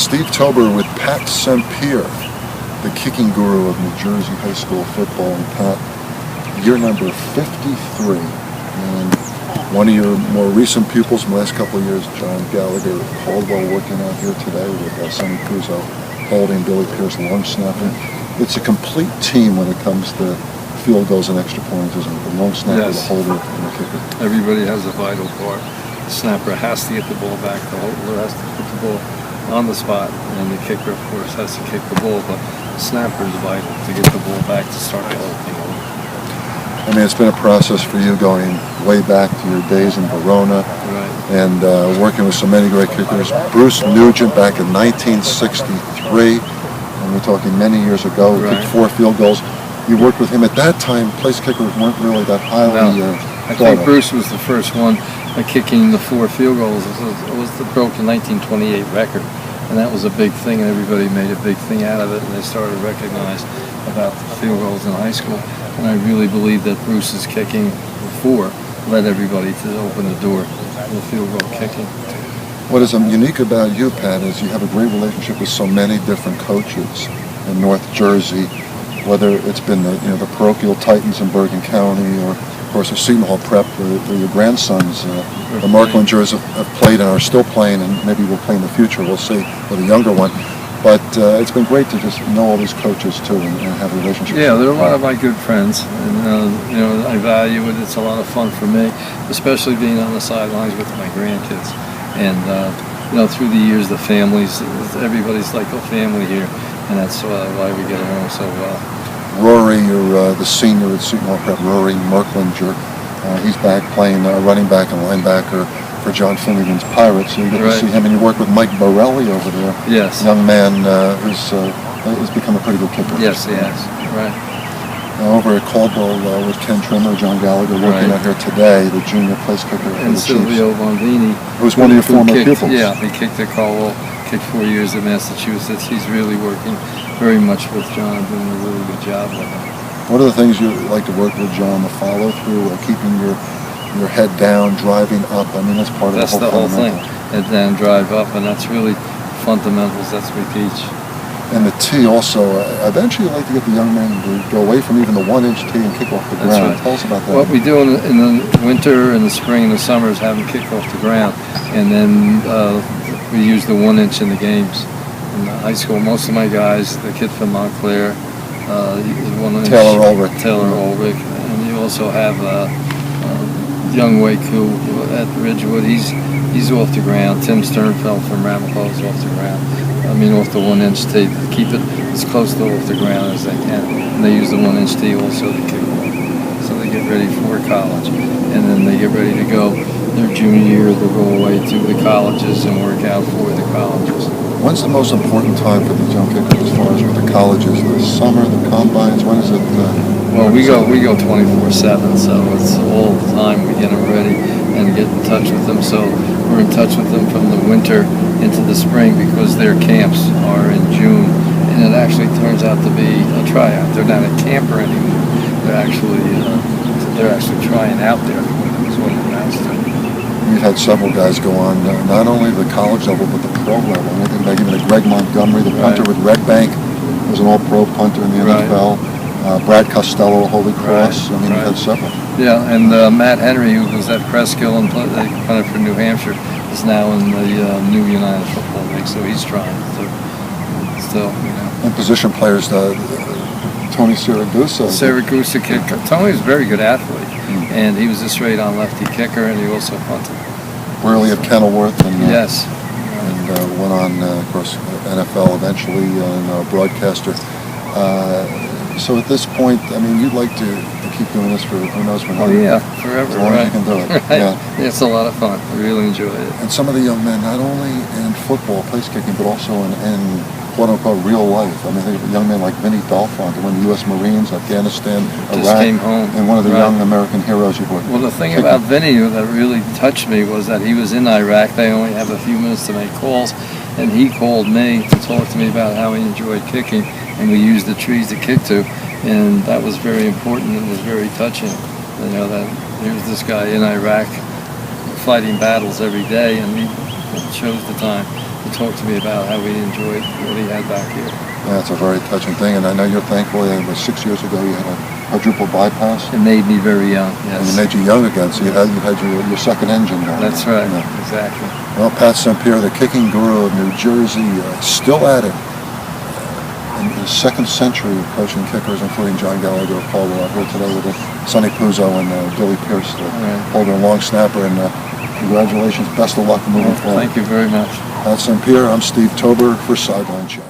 Steve Tober with Pat Sempier, the kicking guru of New Jersey high school football. And Pat, year number 53. And one of your more recent pupils in the last couple of years, John Gallagher Caldwell, working out here today with Sonny Puzo holding, Billy Pierce long snapping. It's a complete team when it comes to field goals and extra points, isn't it? The long snapper, the holder, and the kicker. Everybody has a vital part. The snapper has to get the ball back. The holder has to put the ball on the spot, and the kicker, of course, has to kick the ball. But the snapper is vital to get the ball back to start the whole thing over. I mean, it's been a process for you going way back to your days in Verona, and working with so many great kickers. Bruce Nugent back in 1963, and we're talking many years ago, kicked 4 field goals. You worked with him at that time. Place kickers weren't really that highly I think Bruce was the first one kicking the 4 field goals. It was the broken 1928 record, and that was a big thing, and everybody made a big thing out of it, and they started to recognize about the field goals in high school. And I really believe that Bruce's kicking before led everybody to open the door to the field goal kicking. What is unique about you, Pat, is you have a great relationship with so many different coaches in North Jersey, whether it's been the parochial Titans in Bergen County, or of course the Seton Hall Prep, where your grandsons, the Marklingers, have played and are still playing, and maybe will play in the future. We'll see with a younger one. But it's been great to just know all these coaches too, and have a relationship. Yeah, they're a lot of my good friends, and I value it. It's a lot of fun for me, especially being on the sidelines with my grandkids. And through the years, the families, everybody's like a family here, and that's why we get along so well. Rory, you're the senior at Seton Hall Prep. Rory Merklinger, he's back playing running back and linebacker for John Finnegan's Pirates, so you get to see him, and you work with Mike Borelli over there. Yes. Young man who's become a pretty good kicker. Yes, he has. Right. Over at Caldwell with Ken Trimmer, John Gallagher working out here today, the junior place kicker for and the Silvio Chiefs. Bonvini, who's one of your former pupils. Yeah, he kicked at Caldwell, kicked 4 years at Massachusetts. He's really working very much with John, doing a really good job with him. What are the things you like to work with John? The follow through, keeping your head down, driving up. I mean, that's part of the whole thing. Head down, drive up, and that's really fundamentals. That's what we teach. And the tee also. Eventually, you like to get the young men to go away from even the 1-inch tee and kick off the ground. Right. Tell us about that. What we do in the winter, and the spring, and the summer is have them kick off the ground, and then we use the 1-inch in the games. In the high school, most of my guys, the kid from Montclair, Taylor Ulrich, and you also have young Wake who at Ridgewood, he's off the ground. Tim Sternfeld from Ramapo is off the ground. I mean, off the 1-inch tee, to keep it as close to off the ground as they can. And they use the 1-inch tee also to kick off. So they get ready for college, and then they get ready to go their junior year. They'll go away to the colleges and work out for the colleges. When's the most important time for these young kickers as far as with the colleges? The summer, the combines. When is it? Well, we go 24/7, so it's all the time we get them ready and get in touch with them. So we're in touch with them from the winter into the spring, because their camps are in June, and it actually turns out to be a tryout. They're not a camper anymore. They're actually trying out there. Is what it amounts to. We've had several guys go on, not only the college level, but the pro level. And I think about even Greg Montgomery, the punter with Red Bank, was an all-pro punter in the NFL. Brad Costello, Holy Cross. I mean, we've had several. Yeah, and Matt Henry, who was at Presskill and punted for New Hampshire, is now in the new United Football League, so he's trying to still, And position players, Tony Siragusa. Siragusa kicker. Tony's a very good athlete, and he was a straight-on lefty kicker, and he also punted. Worley of Kenilworth, and yes, and went on, of course, NFL eventually, and a broadcaster. So at this point, I mean, you'd like to keep doing this for who knows when. Oh yeah, forever. As long as you can do it. Right. Yeah. It's a lot of fun. I really enjoy it. And some of the young men, not only in football, place kicking, but also in quote-unquote real life. I mean, think of a young man like Vinny Belfont, who went to U.S. Marines, Afghanistan, Iraq, just came home. And one of the young American heroes you've worked with. Well, the thing about Vinny that really touched me was that he was in Iraq. They only have a few minutes to make calls, and he called me to talk to me about how he enjoyed kicking, and we used the trees to kick to, and that was very important and was very touching. You know, that here's this guy in Iraq fighting battles every day, and he chose the time talk to me about how he enjoyed what he had back here. Yeah, it's a very touching thing, and I know you're thankful. It was 6 years ago you had a quadruple bypass. It made me very young, yes. And it made you young again, so you had your second engine going. That's right, Yeah. exactly. Well, Pat Sempier, the kicking guru of New Jersey, still at it. In his second century of coaching kickers, including John Gallagher, Paul Watt here today with Sonny Puzo and Billy Pierce, the holder and long snapper. And congratulations, best of luck moving forward. Thank you very much. Pat Sempier, I'm Steve Tober for Sideline Chat.